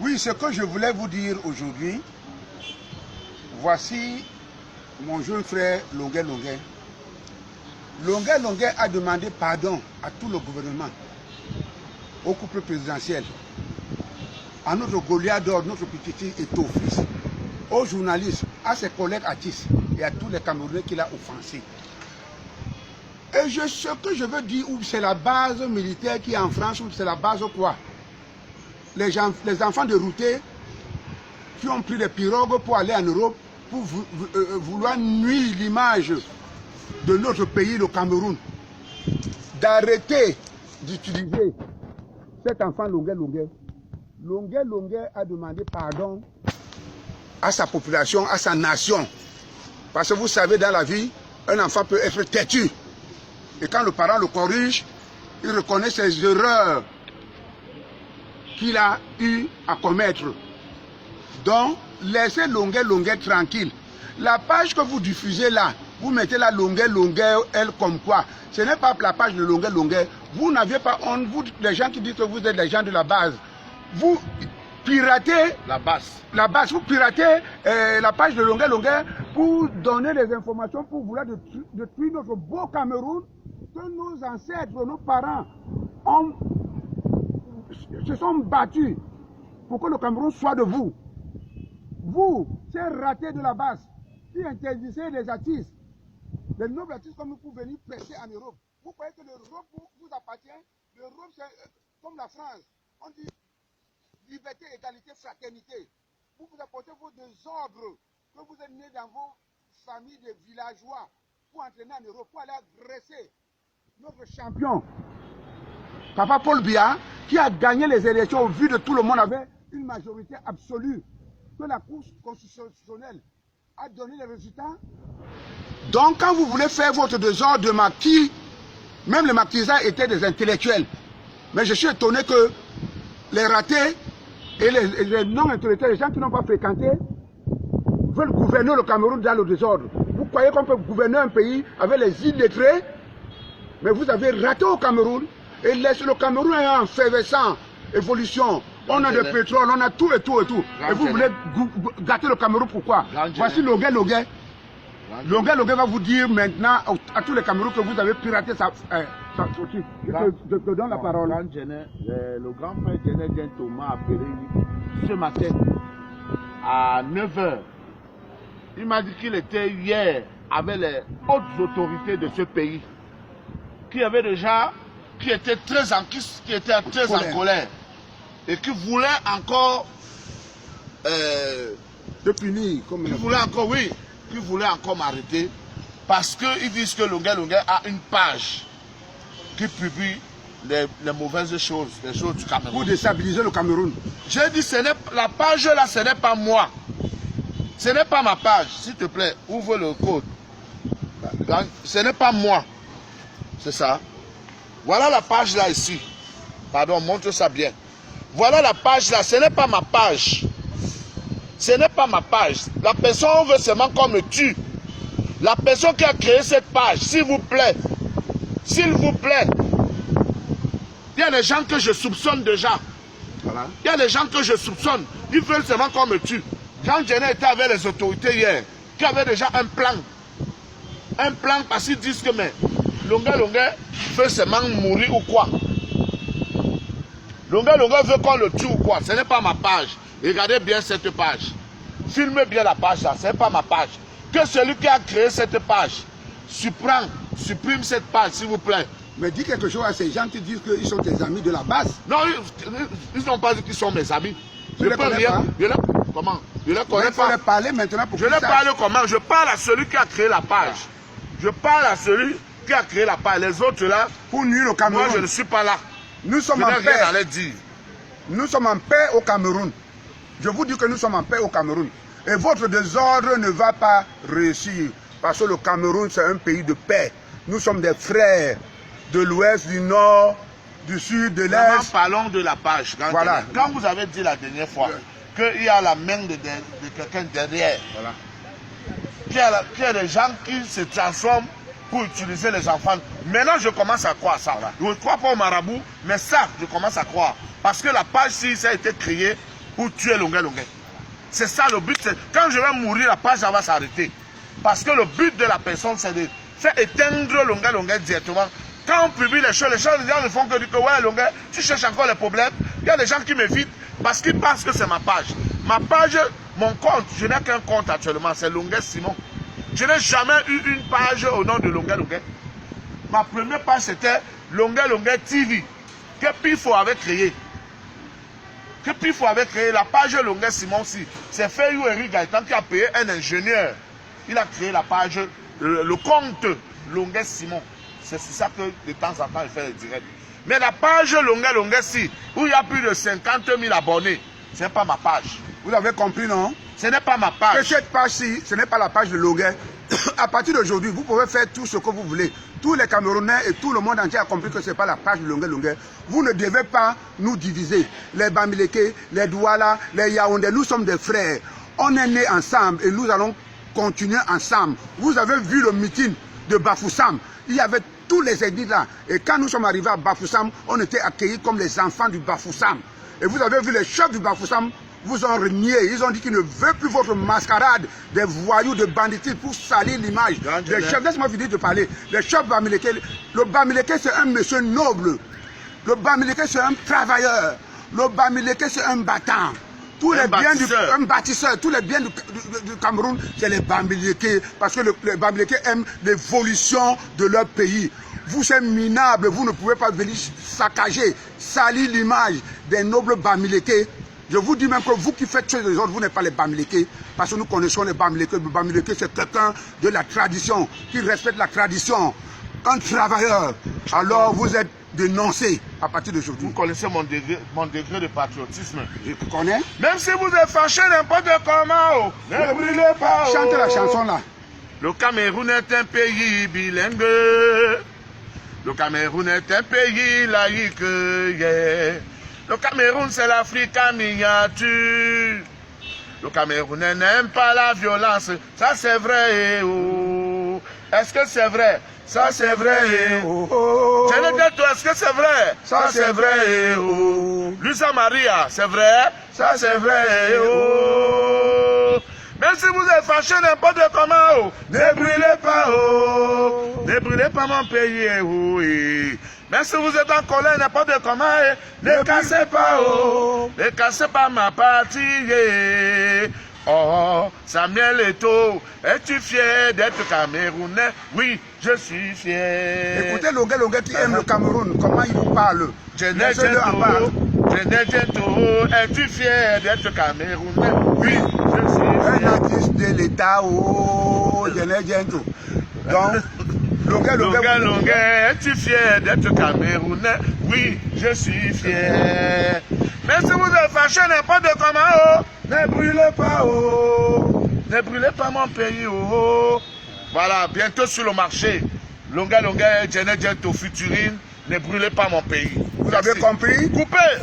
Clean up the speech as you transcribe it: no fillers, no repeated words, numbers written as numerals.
Oui, ce que je voulais vous dire aujourd'hui, voici mon jeune frère Longuet Longuet. Longuet Longuet a demandé pardon à tout le gouvernement, au couple présidentiel, à notre Goliath d'or, notre petit et tout fils, aux journalistes, à ses collègues artistes et à tous les Camerounais qu'il a offensés. Et ce que je veux dire, c'est la base militaire qui est en France, ou c'est la base quoi? Les enfants de Routé qui ont pris des pirogues pour aller en Europe, pour vouloir nuire l'image de notre pays, le Cameroun, d'arrêter d'utiliser cet enfant Longuet Longuet. Longuet Longuet a demandé pardon à sa population, à sa nation. Parce que vous savez, dans la vie, un enfant peut être têtu. Et quand le parent le corrige, il reconnaît ses erreurs qu'il a eu à commettre. Donc, laissez Longuet Longuet tranquille. La page que vous diffusez là, vous mettez là Longuet Longuet, elle comme quoi. Ce n'est pas la page de Longuet Longuet. Vous n'avez pas honte, vous, les gens qui disent que vous êtes les gens de la base. Vous piratez la base, vous piratez la page de Longuet Longuet pour donner des informations, pour vouloir détruire notre beau Cameroun que nos ancêtres, nos parents se sont battus pour que le Cameroun soit de vous. Vous, c'est raté de la base, qui interdisez les artistes, les nobles artistes comme nous pour venir prêcher en Europe. Vous croyez que l'Europe vous appartient? L'Europe, c'est comme la France. On dit liberté, égalité, fraternité. Vous apportez vos désordres, que vous êtes nés dans vos familles de villageois, pour entraîner en Europe, pour aller agresser notre champion, Papa Paul Biya, qui a gagné les élections au vu de tout le monde, avait une majorité absolue, que la Cour constitutionnelle a donné les résultats. Donc quand vous voulez faire votre désordre de maquis, même les maquisards étaient des intellectuels. Mais je suis étonné que les ratés et les non-intellectuels, les gens qui n'ont pas fréquenté, veulent gouverner le Cameroun dans le désordre. Vous croyez qu'on peut gouverner un pays avec les illettrés? Mais vous avez raté au Cameroun. Et laissez le Cameroun en effervescent, évolution. On a du pétrole, on a tout et tout et tout. Et vous voulez gâter le Cameroun, pourquoi? Voici Longuet Longuet. Longuet Longuet va vous dire maintenant à tous les Camerounais que vous avez piraté sa sortie. Je te donne la parole. Le grand frère Djené Thomas a appelé ce matin à 9 h. Il m'a dit qu'il était hier avec les hautes autorités de ce pays, qui étaient très en colère et qui voulaient encore de punir, comme qui voulaient encore m'arrêter parce qu'ils disent que Longuet Longuet a une page qui publie les mauvaises choses, les choses du Cameroun. Pour déstabiliser le Cameroun. J'ai dit, la page là, ce n'est pas moi. Ce n'est pas ma page. S'il te plaît, ouvre le code. Ce n'est pas moi. C'est ça. Voilà la page là ici. Pardon, montre ça bien. Voilà la page là. Ce n'est pas ma page. Ce n'est pas ma page. La personne veut seulement qu'on me tue. La personne qui a créé cette page, s'il vous plaît. S'il vous plaît. Il y a des gens que je soupçonne déjà. Voilà. Il y a des gens que je soupçonne. Ils veulent seulement qu'on me tue. Jean Djené était avec les autorités hier, qui avaient déjà un plan. Un plan parce qu'ils disent que mais Longuet Longuet veut seulement mourir ou quoi. Longuet Longuet veut qu'on le tue ou quoi. Ce n'est pas ma page. Regardez bien cette page. Filmez bien la page là. Ce n'est pas ma page. Que celui qui a créé cette page supprime cette page, s'il vous plaît. Mais dis quelque chose à ces gens qui disent qu'ils sont tes amis de la base. Non, ils n'ont pas dit qu'ils sont mes amis. Je ne les connais pas. Comment? Je ne les connais pas. Il faut parler maintenant pour je ne parle comment? Je parle à celui qui a créé la page. Je parle à celui qui a créé la page. Les autres là, pour nuire au Cameroun. Moi, je ne suis pas là. Nous sommes en paix. Nous sommes en paix au Cameroun. Je vous dis que nous sommes en paix au Cameroun. Et votre désordre ne va pas réussir. Parce que le Cameroun, c'est un pays de paix. Nous sommes des frères de l'ouest, du nord, du sud, de l'est. Parlons de la page. Voilà. Quand vous avez dit la dernière fois qu'il y a la main de quelqu'un derrière, voilà. Qu'il y a des gens qui se transforment pour utiliser les enfants. Maintenant, je commence à croire ça. Voilà. Je ne crois pas au marabout, mais ça, je commence à croire. Parce que la page, si ça a été créée pour tuer Longué Longué. C'est ça le but. Quand je vais mourir, la page va s'arrêter. Parce que le but de la personne, c'est de faire éteindre Longué Longué directement. Quand on publie les gens ne font que dire que ouais, Longué, tu cherches encore les problèmes. Il y a des gens qui m'évitent parce qu'ils pensent que c'est ma page. Ma page, mon compte, je n'ai qu'un compte actuellement, c'est Longué Simon. Je n'ai jamais eu une page au nom de Longué Longué. Ma première page, c'était Longué Longué TV, que Pifo avait créé. Que Pifo avait créé la page Longué Simon aussi. C'est Fayou Eric Gaëtan qui a payé un ingénieur. Il a créé la page, le compte Longué Simon. C'est ça que de temps en temps, il fait le direct. Mais la page Longué Longué, si, où il y a plus de 50 000 abonnés, ce n'est pas ma page. Vous avez compris, non? Ce n'est pas ma page. Que cette page-ci, ce n'est pas la page de Longué. À partir d'aujourd'hui, vous pouvez faire tout ce que vous voulez. Tous les Camerounais et tout le monde entier a compris que ce n'est pas la page de Longué Longué. Vous ne devez pas nous diviser. Les Bamileke, les Douala, les Yaoundé, nous sommes des frères. On est nés ensemble et nous allons continuer ensemble. Vous avez vu le meeting de Bafoussam. Il y avait tous les ethnies là. Et quand nous sommes arrivés à Bafoussam, on était accueillis comme les enfants du Bafoussam. Et vous avez vu les chefs du Bafoussam vous ont renié. Ils ont dit qu'ils ne veulent plus votre mascarade des voyous, de banditisme pour salir l'image. Les chefs, laisse-moi finir de parler. Les chefs Bamileke, le Bamileke c'est un monsieur noble. Le Bamileke c'est un travailleur. Le Bamileke c'est un battant. Tous les biens un bâtisseur, tous les biens du Cameroun, c'est les Bamileke, parce que les Bamileke aiment l'évolution de leur pays. Vous êtes minables, vous ne pouvez pas venir saccager, salir l'image des nobles Bamileke. Je vous dis même que vous qui faites choses des autres, vous n'êtes pas les Bamileke, parce que nous connaissons les Bamileke. Le Bamileke, c'est quelqu'un de la tradition, qui respecte la tradition, un travailleur. Alors vous êtes dénoncé à partir d'aujourd'hui. Vous connaissez mon degré de patriotisme. Je connais. Même si vous êtes fâché n'importe comment, ne brûlez pas. Chantez la chanson là. Le Cameroun est un pays bilingue. Le Cameroun est un pays laïque. Yeah. Le Cameroun, c'est l'Afrique en miniature. Le Cameroun n'aime pas la violence. Ça, c'est vrai. Oh. Est-ce que c'est vrai? Ça, c'est vrai. Oh. Est-ce que c'est vrai? Ça, c'est vrai. Oh. Luisa Maria, c'est vrai? Ça, c'est vrai. Oh. Même si vous êtes fâché n'importe comment, oh. Ne brûlez pas. Oh. Ne brûlez pas mon pays. Oh. Même si vous êtes en colère n'importe comment, ne cassez pas, oh, ne cassez pas ma partie. Oh, Samuel Eto'o, es-tu fier d'être Camerounais? Oui, je suis fier. Écoutez Longué Longué qui aime le Cameroun, comment il vous parle? Eto'o, es-tu fier d'être Camerounais? Oui, je suis fier. Un artiste de l'État, oh, Eto'o. Donc, Longué, es-tu fier d'être Camerounais? Oui, je suis fier. Mais si vous êtes fâché n'importe comment, oh, ne brûlez pas, oh, ne brûlez pas mon pays, oh. Voilà, bientôt sur le marché. Longué, Futurine, ne brûlez pas mon pays. Vous avez compris? Coupez.